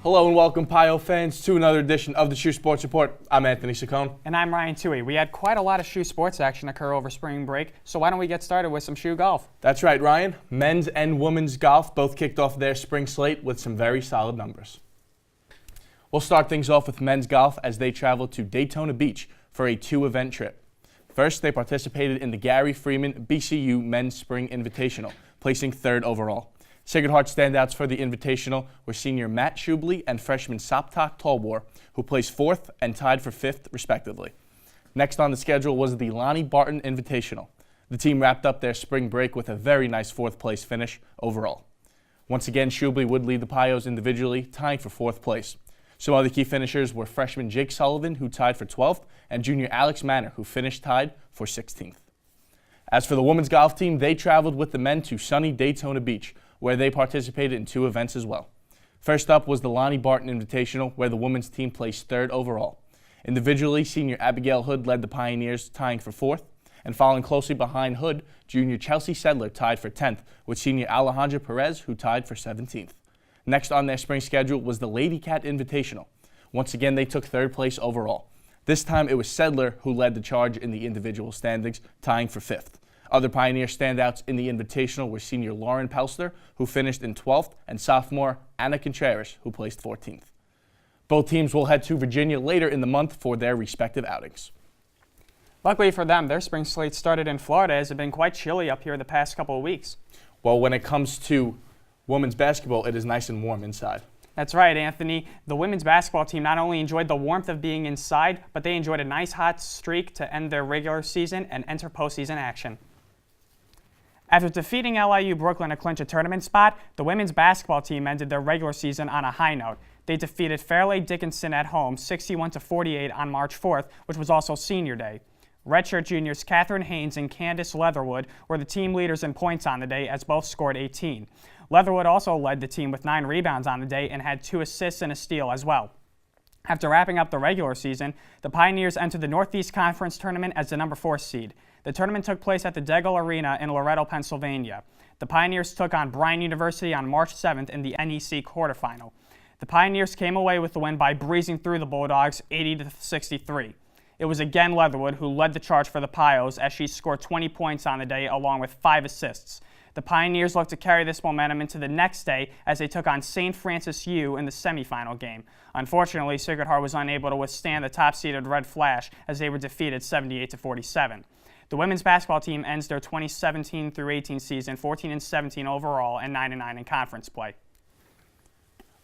Hello and welcome, Pio fans, to another edition of the SHU Sports Report. I'm Anthony Saccone. And I'm Ryan Toohey. We had quite a lot of SHU sports action occur over spring break, so why don't we get started with some SHU golf? That's right, Ryan. Men's and women's golf both kicked off their spring slate with some very solid numbers. We'll start things off with men's golf as they traveled to Daytona Beach for a two-event trip. First, they participated in the Gary Freeman BCU Men's Spring Invitational, placing third overall. Sacred Heart standouts for the Invitational were senior Matt Shubley and freshman Saptak Tolbor, who placed fourth and tied for fifth, respectively. Next on the schedule was the Lonnie Barton Invitational. The team wrapped up their spring break with a very nice fourth-place finish overall. Once again, Shubley would lead the Pios individually, tying for fourth place. Some other key finishers were freshman Jake Sullivan, who tied for 12th, and junior Alex Manor, who finished tied for 16th. As for the women's golf team, they traveled with the men to sunny Daytona Beach, where they participated in two events as well. First up was the Lonnie Barton Invitational, where the women's team placed third overall. Individually, senior Abigail Hood led the Pioneers, tying for fourth, and following closely behind Hood, junior Chelsea Sedler tied for 10th, with senior Alejandra Perez, who tied for 17th. Next on their spring schedule was the Lady Cat Invitational. Once again, they took third place overall. This time it was Sedler who led the charge in the individual standings, tying for fifth. Other Pioneer standouts in the Invitational were senior Lauren Pelster, who finished in 12th, and sophomore Anna Contreras, who placed 14th. Both teams will head to Virginia later in the month for their respective outings. Luckily for them, their spring slate started in Florida as it had been quite chilly up here the past couple of weeks. Well, when it comes to women's basketball, it is nice and warm inside. That's right, Anthony. The women's basketball team not only enjoyed the warmth of being inside, but they enjoyed a nice hot streak to end their regular season and enter postseason action. After defeating LIU Brooklyn to clinch a tournament spot, the women's basketball team ended their regular season on a high note. They defeated Fairleigh Dickinson at home 61-48 on March 4th, which was also senior day. Redshirt juniors Catherine Haynes and Candace Leatherwood were the team leaders in points on the day, as both scored 18. Leatherwood also led the team with 9 rebounds on the day and had 2 assists and a steal as well. After wrapping up the regular season, the Pioneers entered the Northeast Conference Tournament as the number 4 seed. The tournament took place at the Degel Arena in Loretto, Pennsylvania. The Pioneers took on Bryan University on March 7th in the NEC quarterfinal. The Pioneers came away with the win by breezing through the Bulldogs 80-63. It was again Leatherwood who led the charge for the Pios as she scored 20 points on the day along with 5 assists. The Pioneers looked to carry this momentum into the next day as they took on St. Francis U in the semifinal game. Unfortunately, Sacred Heart was unable to withstand the top-seeded Red Flash as they were defeated 78-47. The women's basketball team ends their 2017-18 season 14-17 overall and 9-9 in conference play.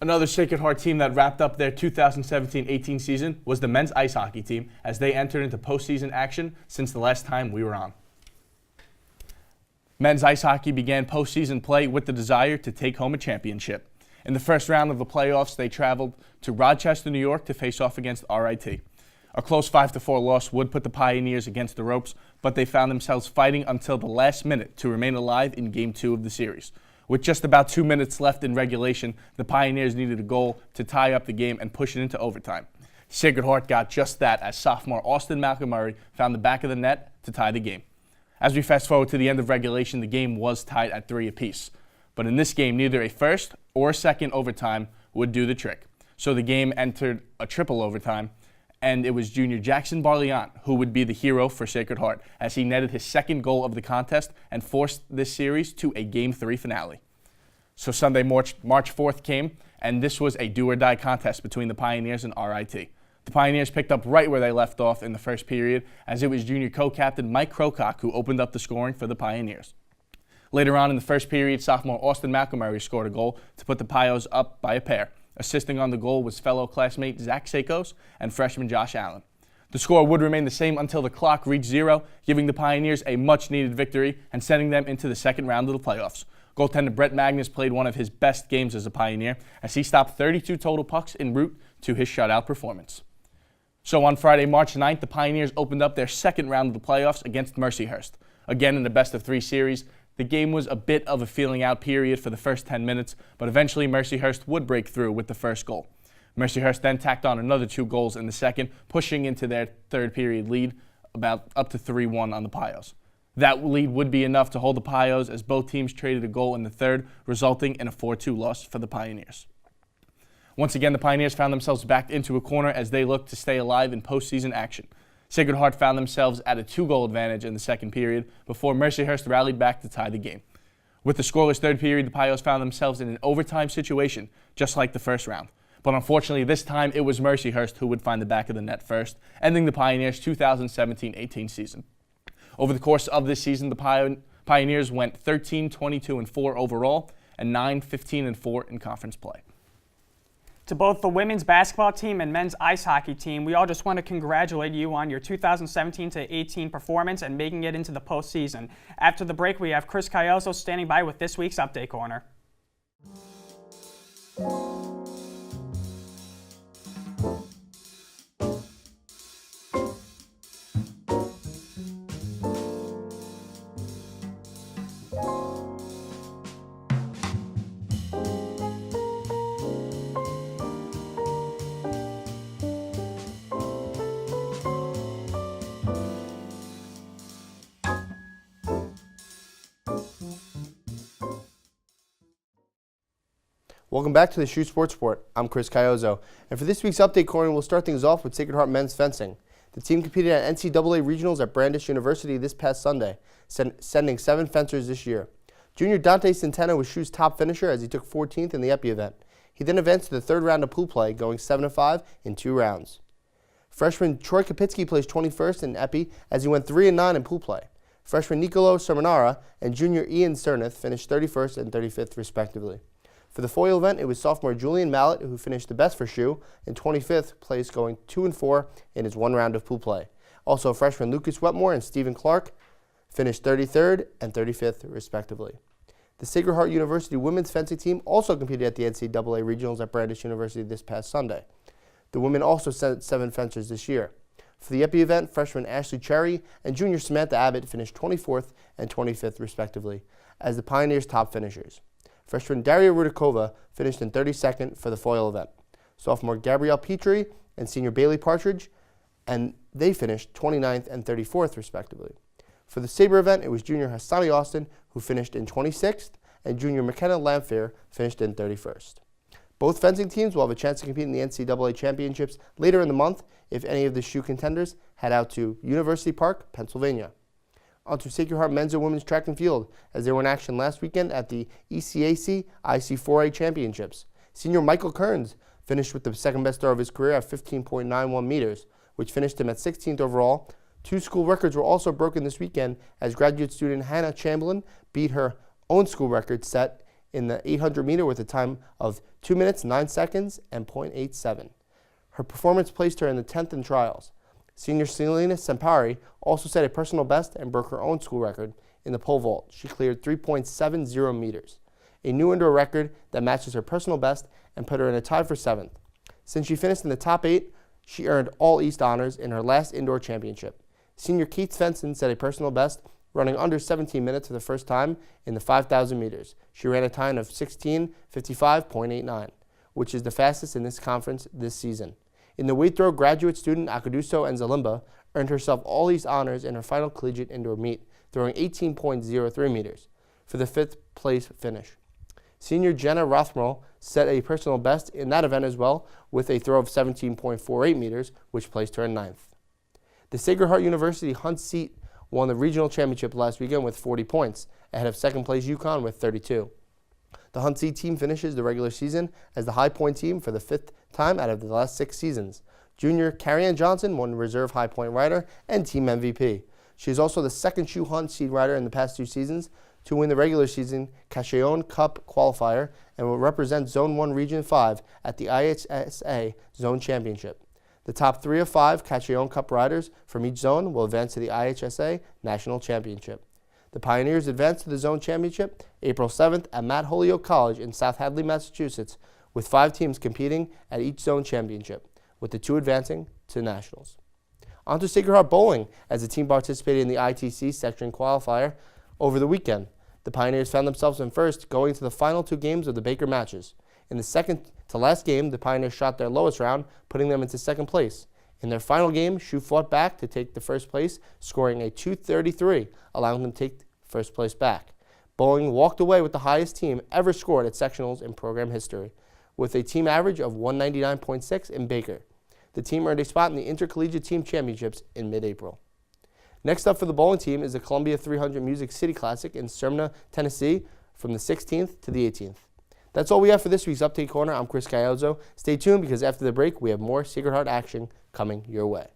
Another Sacred Heart team that wrapped up their 2017-18 season was the men's ice hockey team, as they entered into postseason action since the last time we were on. Men's ice hockey began postseason play with the desire to take home a championship. In the first round of the playoffs, they traveled to Rochester, New York to face off against RIT. A close 5-4 loss would put the Pioneers against the ropes, but they found themselves fighting until the last minute to remain alive in Game 2 of the series. With just about 2 minutes left in regulation, the Pioneers needed a goal to tie up the game and push it into overtime. Sacred Heart got just that as sophomore Austin Malcolm Murray found the back of the net to tie the game. As we fast forward to the end of regulation, the game was tied at 3 apiece. But in this game, neither a first or second overtime would do the trick. So the game entered a triple overtime, and it was junior Jackson Barliant who would be the hero for Sacred Heart as he netted his second goal of the contest and forced this series to a Game 3 finale. So Sunday, March 4th came, and this was a do-or-die contest between the Pioneers and RIT. The Pioneers picked up right where they left off in the first period, as it was junior co-captain Mike Krocock who opened up the scoring for the Pioneers. Later on in the first period, sophomore Austin McElmurray scored a goal to put the Pios up by a pair. Assisting on the goal was fellow classmate Zach Sakos and freshman Josh Allen. The score would remain the same until the clock reached 0, giving the Pioneers a much-needed victory and sending them into the second round of the playoffs. Goaltender Brett Magnus played one of his best games as a Pioneer as he stopped 32 total pucks en route to his shutout performance. So on Friday, March 9th, the Pioneers opened up their second round of the playoffs against Mercyhurst. Again, in the best-of-3 series, the game was a bit of a feeling-out period for the first 10 minutes, but eventually Mercyhurst would break through with the first goal. Mercyhurst then tacked on another 2 goals in the second, pushing into their third-period lead about up to 3-1 on the Pios. That lead would be enough to hold the Pios as both teams traded a goal in the third, resulting in a 4-2 loss for the Pioneers. Once again, the Pioneers found themselves backed into a corner as they looked to stay alive in postseason action. Sacred Heart found themselves at a 2-goal advantage in the second period before Mercyhurst rallied back to tie the game. With the scoreless third period, the Pios found themselves in an overtime situation, just like the first round. But unfortunately, this time it was Mercyhurst who would find the back of the net first, ending the Pioneers' 2017-18 season. Over the course of this season, the Pioneers went 13-22-4 overall and 9-15-4 in conference play. To both the women's basketball team and men's ice hockey team, we all just want to congratulate you on your 2017-18 performance and making it into the postseason. After the break, we have Chris Calloso standing by with this week's Update Corner. Welcome back to the SHU Sports Report. I'm Chris Calloso, and for this week's Update Corner, we'll start things off with Sacred Heart men's fencing. The team competed at NCAA regionals at Brandeis University this past Sunday, sending 7 fencers this year. Junior Dante Centeno was SHU's top finisher as he took 14th in the Epi event. He then advanced to the third round of pool play, going 7-5 in 2 rounds. Freshman Troy Kapitsky placed 21st in Epi as he went 3-9 in pool play. Freshman Nicolo Sermonara and junior Ian Cerneth finished 31st and 35th respectively. For the foil event, it was sophomore Julian Mallett who finished the best for SHU in 25th place, going 2-4 in his 1 round of pool play. Also, freshmen Lucas Wetmore and Stephen Clark finished 33rd and 35th respectively. The Sacred Heart University women's fencing team also competed at the NCAA regionals at Brandeis University this past Sunday. The women also sent 7 fencers this year. For the Epi event, freshman Ashley Cherry and junior Samantha Abbott finished 24th and 25th respectively as the Pioneers' top finishers. Freshman Daria Rudakova finished in 32nd for the foil event. Sophomore Gabrielle Petrie and senior Bailey Partridge, and they finished 29th and 34th respectively. For the saber event, it was junior Hassani Austin who finished in 26th, and junior McKenna Lamphere finished in 31st. Both fencing teams will have a chance to compete in the NCAA championships later in the month if any of the SHU contenders head out to University Park, Pennsylvania. On to Sacred Heart men's and women's track and field as they were in action last weekend at the ECAC IC4A Championships. Senior Michael Kearns finished with the second best star of his career at 15.91 meters, which finished him at 16th overall. 2 school records were also broken this weekend as graduate student Hannah Chamberlain beat her own school record set in the 800 meter with a time of 2 minutes, 9 seconds, and .87. Her performance placed her in the 10th in trials. Senior Selena Sampari also set a personal best and broke her own school record in the pole vault. She cleared 3.70 meters, a new indoor record that matches her personal best and put her in a tie for 7th. Since she finished in the top 8, she earned all East honors in her last indoor championship. Senior Keith Svensson set a personal best, running under 17 minutes for the first time in the 5,000 meters. She ran a time of 16:55.89, which is the fastest in this conference this season. In the weight throw, graduate student Akaduso Enzalimba earned herself all East honors in her final collegiate indoor meet, throwing 18.03 meters for the 5th place finish. Senior Jenna Rothmel set a personal best in that event as well with a throw of 17.48 meters, which placed her in 9th. The Sacred Heart University Hunt Seat won the regional championship last weekend with 40 points, ahead of second place UConn with 32. The Hunt Seat team finishes the regular season as the high point team for the 5th time out of the last 6 seasons. Junior Carrie-Ann Johnson won reserve high point rider and team MVP. She is also the second SHU Hunt Seat rider in the past 2 seasons to win the regular season Cacheon Cup qualifier and will represent Zone 1 Region 5 at the IHSA Zone Championship. The top 3 of 5 Cacheon Cup riders from each zone will advance to the IHSA National Championship. The Pioneers advanced to the Zone Championship April 7th at Matt Holyoke College in South Hadley, Massachusetts, with 5 teams competing at each Zone Championship, with the 2 advancing to Nationals. On to Sacred Heart Bowling, as the team participated in the ITC section qualifier over the weekend. The Pioneers found themselves in first, going to the final 2 games of the Baker matches. In the second to last game, the Pioneers shot their lowest round, putting them into second place. In their final game, SHU fought back to take the first place, scoring a 233, allowing them to take first place back. Bowling walked away with the highest team ever scored at sectionals in program history, with a team average of 199.6 in Baker. The team earned a spot in the Intercollegiate Team Championships in mid-April. Next up for the bowling team is the Columbia 300 Music City Classic in Smyrna, Tennessee from the 16th to the 18th. That's all we have for this week's Update Corner. I'm Chris Cayozzo. Stay tuned because after the break, we have more Sacred Heart action coming your way.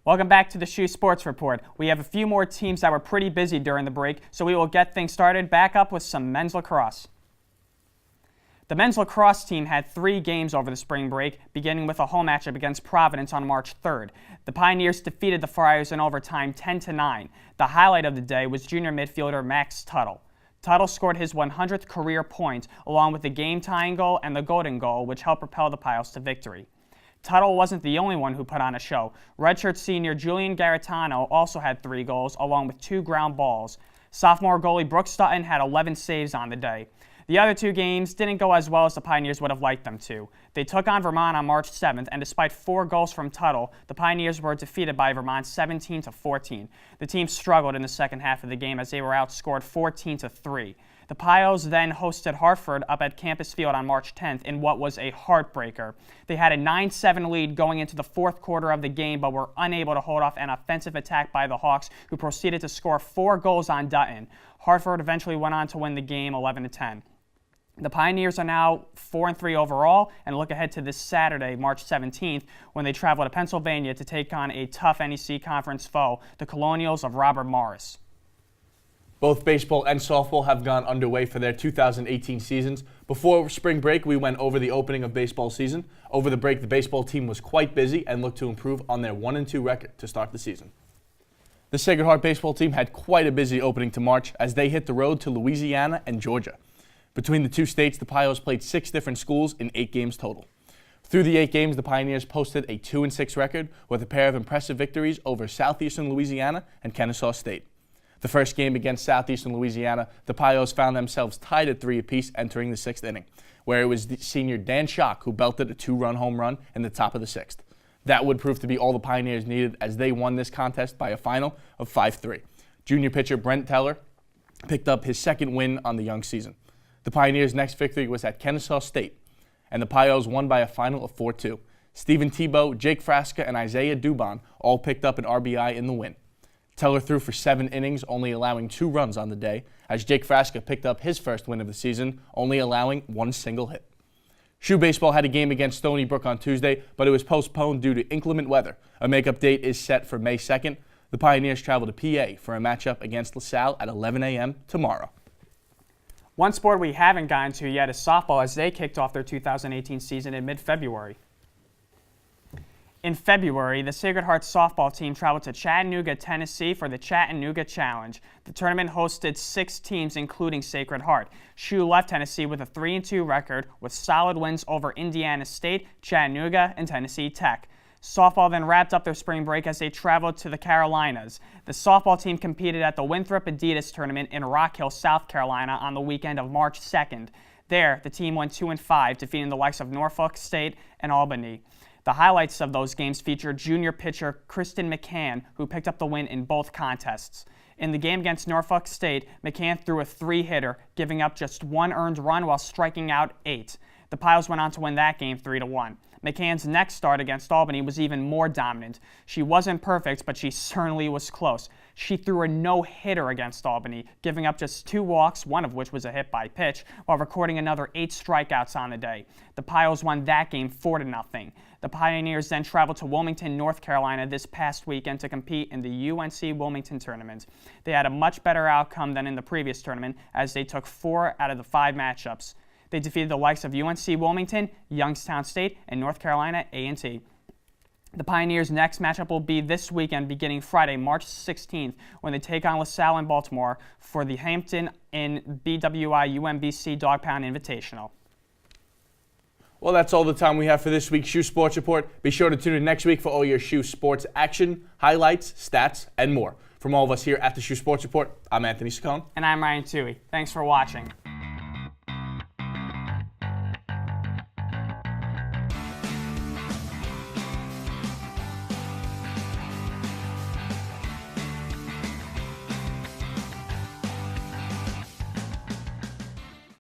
Welcome back to the SHU Sports Report. We have a few more teams that were pretty busy during the break, so we will get things started back up with some men's lacrosse. The men's lacrosse team had 3 games over the spring break, beginning with a home matchup against Providence on March 3rd. The Pioneers defeated the Friars in overtime 10-9. The highlight of the day was junior midfielder Max Tuttle. Tuttle scored his 100th career point, along with the game-tying goal and the golden goal, which helped propel the Pios to victory. Tuttle wasn't the only one who put on a show. Redshirt senior Julian Garitano also had 3 goals, along with 2 ground balls. Sophomore goalie Brooks Sutton had 11 saves on the day. The other 2 games didn't go as well as the Pioneers would have liked them to. They took on Vermont on March 7th, and despite 4 goals from Tuttle, the Pioneers were defeated by Vermont 17-14. The team struggled in the second half of the game as they were outscored 14-3. The Pios then hosted Hartford up at Campus Field on March 10th in what was a heartbreaker. They had a 9-7 lead going into the 4th quarter of the game, but were unable to hold off an offensive attack by the Hawks, who proceeded to score 4 goals on Dutton. Hartford eventually went on to win the game 11-10. The Pioneers are now 4-3 overall and look ahead to this Saturday, March 17th, when they travel to Pennsylvania to take on a tough NEC Conference foe, the Colonials of Robert Morris. Both baseball and softball have gone underway for their 2018 seasons. Before spring break, we went over the opening of baseball season. Over the break, the baseball team was quite busy and looked to improve on their 1-2 record to start the season. The Sacred Heart baseball team had quite a busy opening to March as they hit the road to Louisiana and Georgia. Between the 2 states, the Pios played 6 different schools in 8 games total. Through the 8 games, the Pioneers posted a 2-6 record with a pair of impressive victories over Southeastern Louisiana and Kennesaw State. The first game against Southeastern Louisiana, the Pios found themselves tied at 3 apiece entering the 6th inning, where it was the senior Dan Schock who belted a 2-run home run in the top of the 6th. That would prove to be all the Pioneers needed as they won this contest by a final of 5-3. Junior pitcher Brent Teller picked up his 2nd win on the young season. The Pioneers' next victory was at Kennesaw State, and the Pios won by a final of 4-2. Stephen Tebow, Jake Frasca, and Isaiah Dubon all picked up an RBI in the win. Teller threw for 7 innings, only allowing 2 runs on the day, as Jake Frasca picked up his first win of the season, only allowing 1 single hit. SHU baseball had a game against Stony Brook on Tuesday, but it was postponed due to inclement weather. A makeup date is set for May 2nd. The Pioneers travel to PA for a matchup against LaSalle at 11 a.m. tomorrow. One sport we haven't gotten to yet is softball, as they kicked off their 2018 season in mid-February. In February, the Sacred Heart softball team traveled to Chattanooga, Tennessee for the Chattanooga Challenge. The tournament hosted 6 teams, including Sacred Heart. SHU left Tennessee with a 3-2 record with solid wins over Indiana State, Chattanooga, and Tennessee Tech. Softball then wrapped up their spring break as they traveled to the Carolinas. The softball team competed at the Winthrop Adidas Tournament in Rock Hill, South Carolina on the weekend of March 2nd. There, the team went 2-5, defeating the likes of Norfolk State and Albany. The highlights of those games featured junior pitcher Kristen McCann, who picked up the win in both contests. In the game against Norfolk State, McCann threw a 3-hitter, giving up just 1 earned run while striking out 8. The Pios went on to win that game 3-1. McCann's next start against Albany was even more dominant. She wasn't perfect, but she certainly was close. She threw a no-hitter against Albany, giving up just 2 walks, one of which was a hit by pitch, while recording another 8 strikeouts on the day. The Pios won that game 4-0. The Pioneers then traveled to Wilmington, North Carolina this past weekend to compete in the UNC Wilmington tournament. They had a much better outcome than in the previous tournament, as they took 4 out of the 5 matchups. They defeated the likes of UNC Wilmington, Youngstown State, and North Carolina A&T. The Pioneers' next matchup will be this weekend, beginning Friday, March 16th, when they take on LaSalle in Baltimore for the Hampton and BWI UMBC Dog Pound Invitational. Well, that's all the time we have for this week's SHU Sports Report. Be sure to tune in next week for all your SHU sports action, highlights, stats, and more. From all of us here at the SHU Sports Report, I'm Anthony Saccone. And I'm Ryan Toohey. Thanks for watching.